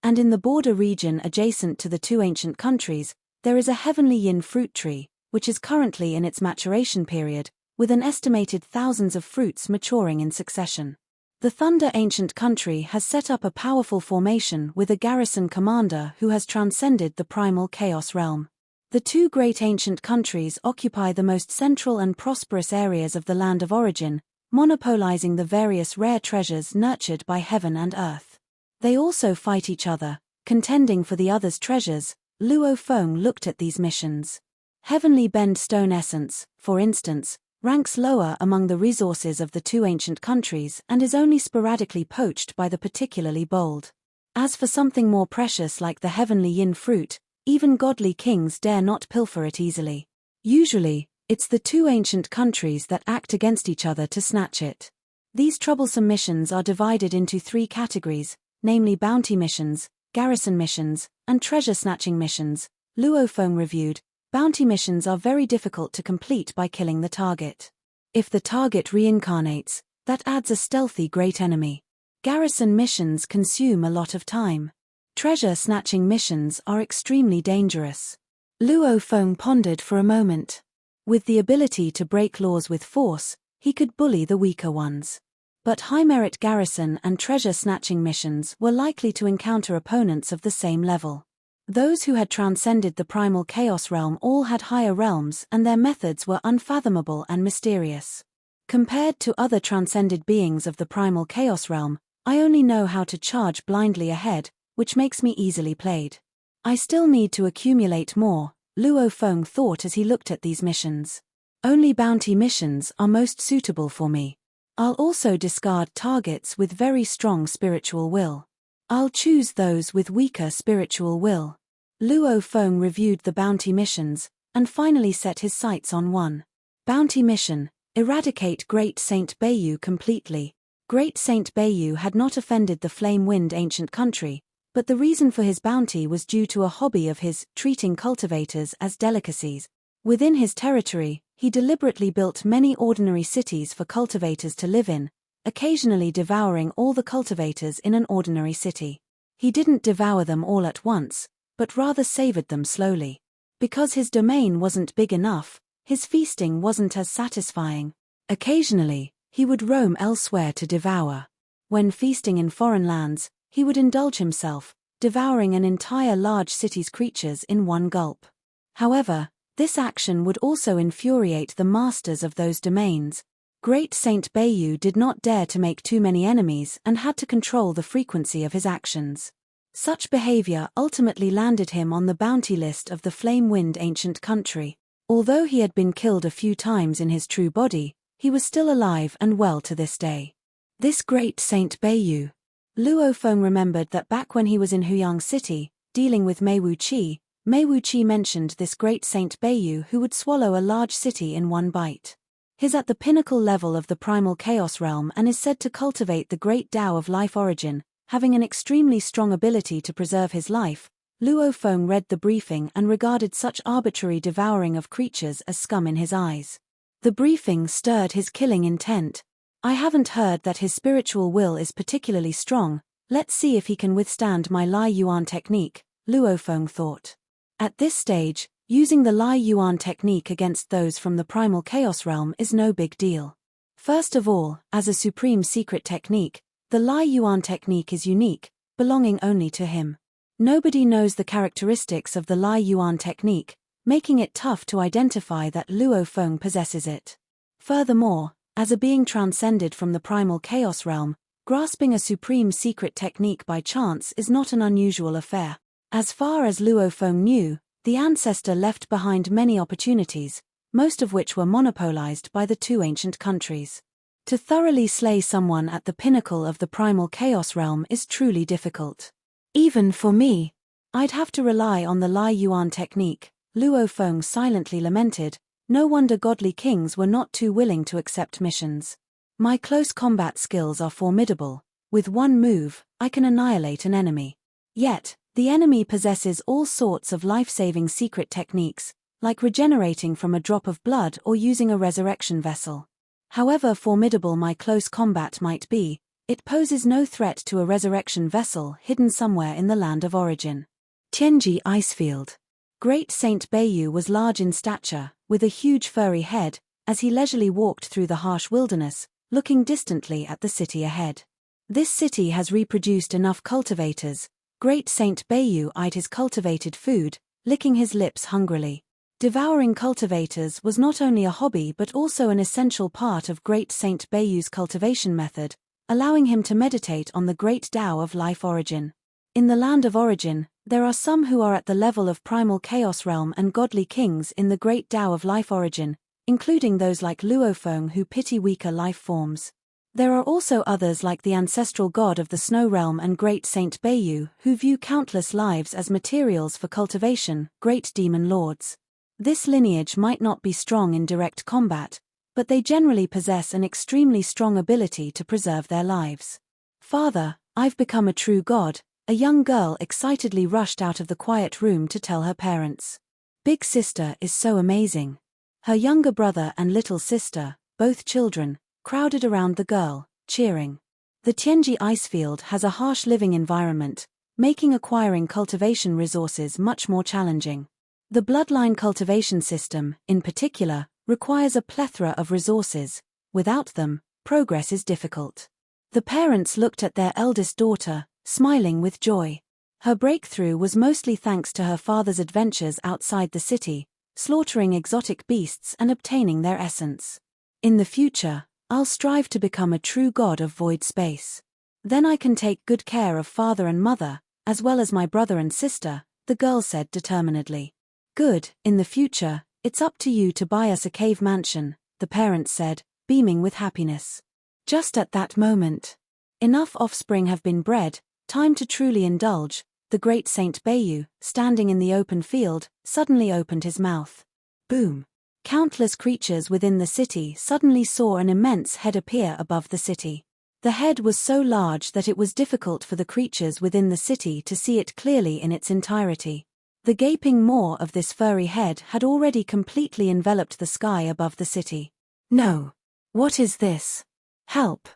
And in the border region adjacent to the two ancient countries, there is a Heavenly Yin fruit tree, which is currently in its maturation period, with an estimated thousands of fruits maturing in succession. The Thunder Ancient Country has set up a powerful formation with a garrison commander who has transcended the primal chaos realm. The two great ancient countries occupy the most central and prosperous areas of the land of origin, monopolizing the various rare treasures nurtured by heaven and earth. They also fight each other, contending for the other's treasures. Luo Feng looked at these missions. Heavenly Bend Stone Essence, for instance, ranks lower among the resources of the two ancient countries and is only sporadically poached by the particularly bold. As for something more precious like the Heavenly Yin fruit, even godly kings dare not pilfer it easily. Usually, it's the two ancient countries that act against each other to snatch it. These troublesome missions are divided into three categories, namely bounty missions, garrison missions, and treasure-snatching missions. Luo Feng reviewed. Bounty missions are very difficult to complete by killing the target. If the target reincarnates, that adds a stealthy great enemy. Garrison missions consume a lot of time. Treasure-snatching missions are extremely dangerous. Luo Feng pondered for a moment. With the ability to break laws with force, he could bully the weaker ones. But high-merit garrison and treasure-snatching missions were likely to encounter opponents of the same level. Those who had transcended the primal chaos realm all had higher realms and their methods were unfathomable and mysterious. Compared to other transcended beings of the primal chaos realm, I only know how to charge blindly ahead, which makes me easily played. I still need to accumulate more, Luo Feng thought as he looked at these missions. Only bounty missions are most suitable for me. I'll also discard targets with very strong spiritual will. I'll choose those with weaker spiritual will. Luo Feng reviewed the bounty missions, and finally set his sights on one. Bounty mission: eradicate Great Saint Bayu completely. Great Saint Bayu had not offended the Flame-Wind Ancient Country, but the reason for his bounty was due to a hobby of his, treating cultivators as delicacies. Within his territory, he deliberately built many ordinary cities for cultivators to live in, occasionally devouring all the cultivators in an ordinary city. He didn't devour them all at once, but rather savored them slowly. Because his domain wasn't big enough, his feasting wasn't as satisfying. Occasionally, he would roam elsewhere to devour. When feasting in foreign lands, he would indulge himself, devouring an entire large city's creatures in one gulp. However, this action would also infuriate the masters of those domains. Great Saint Bayu did not dare to make too many enemies and had to control the frequency of his actions. Such behavior ultimately landed him on the bounty list of the Flame-Wind Ancient Country. Although he had been killed a few times in his true body, he was still alive and well to this day. This Great Saint Bayu. Luo Feng remembered that back when he was in Huyang City, dealing with Mei Wuqi mentioned this Great Saint Bayu who would swallow a large city in one bite. He's at the pinnacle level of the primal chaos realm and is said to cultivate the great Tao of life origin, having an extremely strong ability to preserve his life. Luo Feng read the briefing and regarded such arbitrary devouring of creatures as scum in his eyes. The briefing stirred his killing intent. I haven't heard that his spiritual will is particularly strong. Let's see if he can withstand my Lai Yuan technique, Luo Feng thought. At this stage, using the Lai Yuan technique against those from the primal chaos realm is no big deal. First of all, as a supreme secret technique, the Lai Yuan technique is unique, belonging only to him. Nobody knows the characteristics of the Lai Yuan technique, making it tough to identify that Luo Feng possesses it. Furthermore, as a being transcended from the primal chaos realm, grasping a supreme secret technique by chance is not an unusual affair. As far as Luo Feng knew, the ancestor left behind many opportunities, most of which were monopolized by the two ancient countries. To thoroughly slay someone at the pinnacle of the primal chaos realm is truly difficult. Even for me, I'd have to rely on the Lai Yuan technique, Luo Feng silently lamented. No wonder godly kings were not too willing to accept missions. My close combat skills are formidable. With one move, I can annihilate an enemy. Yet, the enemy possesses all sorts of life-saving secret techniques, like regenerating from a drop of blood or using a resurrection vessel. However formidable my close combat might be, it poses no threat to a resurrection vessel hidden somewhere in the land of origin. Tianji Icefield. Great Saint Beiyu was large in stature, with a huge furry head, as he leisurely walked through the harsh wilderness, looking distantly at the city ahead. This city has reproduced enough cultivators. Great Saint Beiyu eyed his cultivated food, licking his lips hungrily. Devouring cultivators was not only a hobby but also an essential part of Great Saint Beiyu's cultivation method, allowing him to meditate on the great Tao of life origin. In the land of origin, there are some who are at the level of primal chaos realm and godly kings in the great Tao of life origin, including those like Luofeng who pity weaker life forms. There are also others like the ancestral god of the snow realm and Great Saint Beiyu who view countless lives as materials for cultivation, great demon lords. This lineage might not be strong in direct combat, but they generally possess an extremely strong ability to preserve their lives. Father, I've become a true god, a young girl excitedly rushed out of the quiet room to tell her parents. Big sister is so amazing. Her younger brother and little sister, both children, crowded around the girl, cheering. The Tianji Icefield has a harsh living environment, making acquiring cultivation resources much more challenging. The bloodline cultivation system, in particular, requires a plethora of resources. Without them, progress is difficult. The parents looked at their eldest daughter, smiling with joy. Her breakthrough was mostly thanks to her father's adventures outside the city, slaughtering exotic beasts and obtaining their essence. In the future, I'll strive to become a true god of void space. Then I can take good care of father and mother, as well as my brother and sister, the girl said determinedly. Good, in the future, it's up to you to buy us a cave mansion, the parents said, beaming with happiness. Just at that moment, enough offspring have been bred, time to truly indulge. The great Saint Beiyu, standing in the open field, suddenly opened his mouth. Boom! Countless creatures within the city suddenly saw an immense head appear above the city. The head was so large that it was difficult for the creatures within the city to see it clearly in its entirety. The gaping maw of this furry head had already completely enveloped the sky above the city. No! What is this? Help!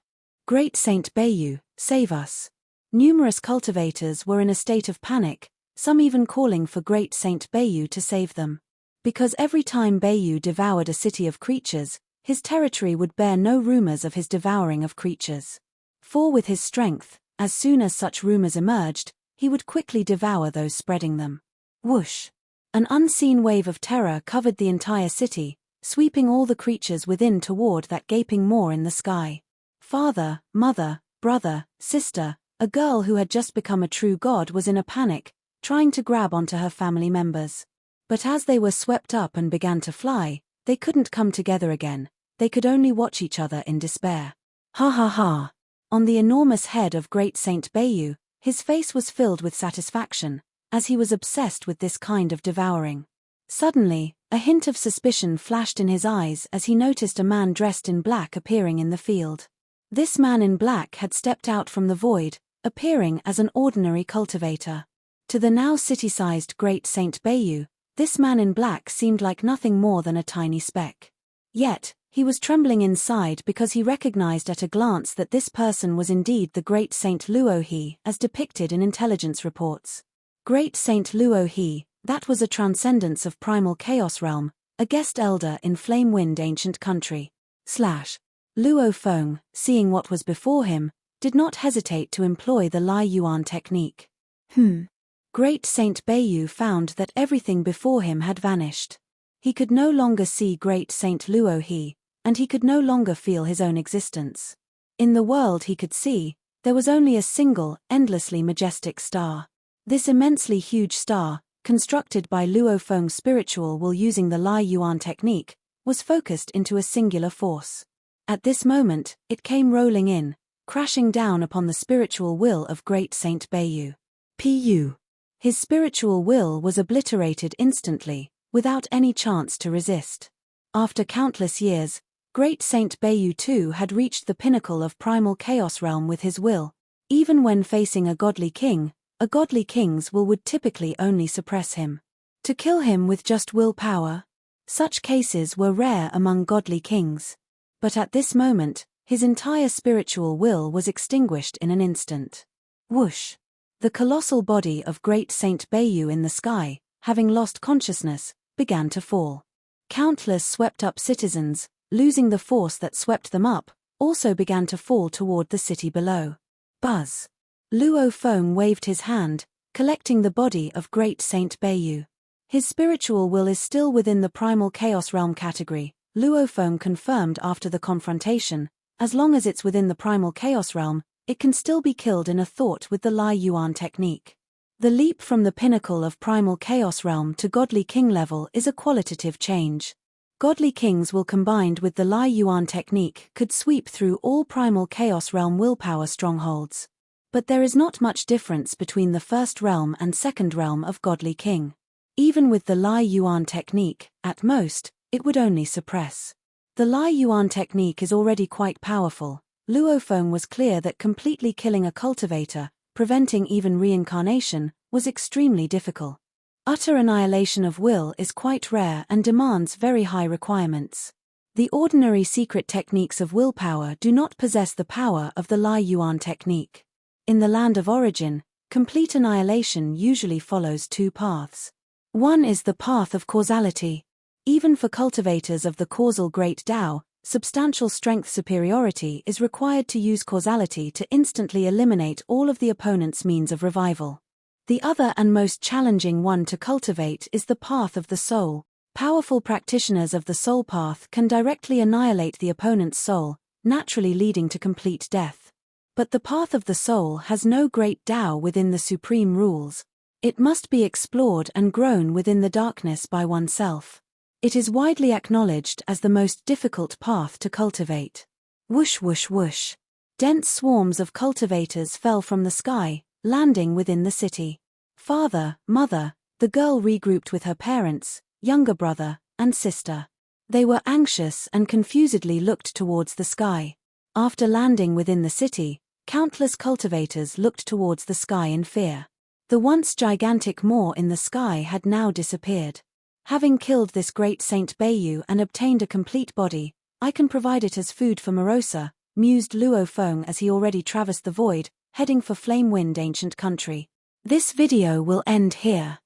Great Saint Beiyu, save us! Numerous cultivators were in a state of panic, some even calling for Great Saint Beiyu to save them. Because every time Beiyu devoured a city of creatures, his territory would bear no rumors of his devouring of creatures. For with his strength, as soon as such rumors emerged, he would quickly devour those spreading them. Whoosh! An unseen wave of terror covered the entire city, sweeping all the creatures within toward that gaping maw in the sky. Father, mother, brother, sister, a girl who had just become a true god was in a panic, trying to grab onto her family members. But as they were swept up and began to fly, they couldn't come together again, they could only watch each other in despair. Ha ha ha! On the enormous head of Great Saint Beiyu, his face was filled with satisfaction, as he was obsessed with this kind of devouring. Suddenly, a hint of suspicion flashed in his eyes as he noticed a man dressed in black appearing in the field. This man in black had stepped out from the void, appearing as an ordinary cultivator. To the now city-sized Great Saint Beiyu, this man in black seemed like nothing more than a tiny speck. Yet, he was trembling inside because he recognized at a glance that this person was indeed the Great Saint Luohe as depicted in intelligence reports. Great Saint Luohe, that was a transcendence of primal chaos realm, a guest elder in Flame-Wind ancient country. Luo Feng, seeing what was before him, did not hesitate to employ the Lai Yuan technique. Great Saint Beiyu found that everything before him had vanished. He could no longer see Great Saint Luohe, and he could no longer feel his own existence. In the world he could see, there was only a single, endlessly majestic star. This immensely huge star, constructed by Luo Feng's spiritual while using the Lai Yuan technique, was focused into a singular force. At this moment, it came rolling in, crashing down upon the spiritual will of great Saint Bayu. Pu. His spiritual will was obliterated instantly, without any chance to resist. After countless years, great Saint Bayu too had reached the pinnacle of primal chaos realm with his will. Even when facing a godly king's will would typically only suppress him. To kill him with just willpower? Such cases were rare among godly kings. But at this moment, his entire spiritual will was extinguished in an instant. Whoosh! The colossal body of great Saint Bayu in the sky, having lost consciousness, began to fall. Countless swept-up citizens, losing the force that swept them up, also began to fall toward the city below. Buzz! Luo Feng waved his hand, collecting the body of great Saint Bayu. His spiritual will is still within the primal chaos realm category, Luo Feng confirmed after the confrontation. As long as it's within the primal chaos realm, it can still be killed in a thought with the Lai Yuan technique. The leap from the pinnacle of primal chaos realm to godly king level is a qualitative change. Godly kings will combined with the Lai Yuan technique could sweep through all primal chaos realm willpower strongholds. But there is not much difference between the first realm and second realm of godly king. Even with the Lai Yuan technique, at most, it would only suppress. The Lai Yuan technique is already quite powerful. Luo Feng was clear that completely killing a cultivator, preventing even reincarnation, was extremely difficult. Utter annihilation of will is quite rare and demands very high requirements. The ordinary secret techniques of willpower do not possess the power of the Lai Yuan technique. In the land of origin, complete annihilation usually follows two paths. One is the path of causality. Even for cultivators of the causal great Tao, substantial strength superiority is required to use causality to instantly eliminate all of the opponent's means of revival. The other and most challenging one to cultivate is the path of the soul. Powerful practitioners of the soul path can directly annihilate the opponent's soul, naturally leading to complete death. But the path of the soul has no great Tao within the supreme rules. It must be explored and grown within the darkness by oneself. It is widely acknowledged as the most difficult path to cultivate. Whoosh whoosh whoosh. Dense swarms of cultivators fell from the sky, landing within the city. Father, mother, the girl regrouped with her parents, younger brother, and sister. They were anxious and confusedly looked towards the sky. After landing within the city, countless cultivators looked towards the sky in fear. The once gigantic maw in the sky had now disappeared. Having killed this great Saint Bayu and obtained a complete body, I can provide it as food for Morosa, mused Luo Feng as he already traversed the void, heading for Flame Wind ancient country. This video will end here.